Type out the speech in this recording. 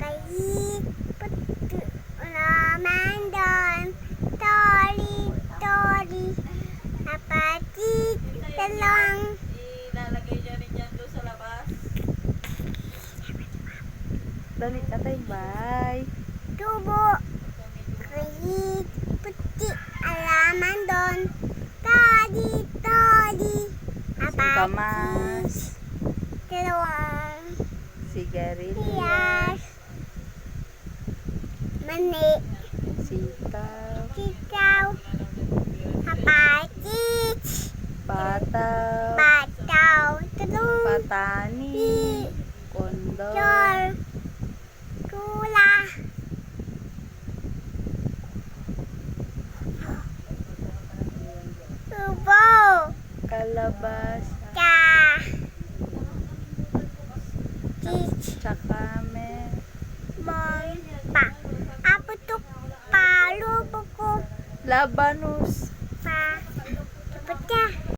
Kahit puto naman doon, tori-tori, kapatid talong. Ilalagay niya rin yan doon sa labas. Dali ka tayo, bye. Tubo, kahit puti alaman doon, tori-tori, kapatid Kamas, talong. sigarilyas, Yes. Mani, sitaw, sitaw, kapatid, pataw, bataw, talong, patani, kondor, chor, tula, tubo, kalabasa, ka, tis, tsaka mong, pa, aputok, palubo ko, labanus. pa,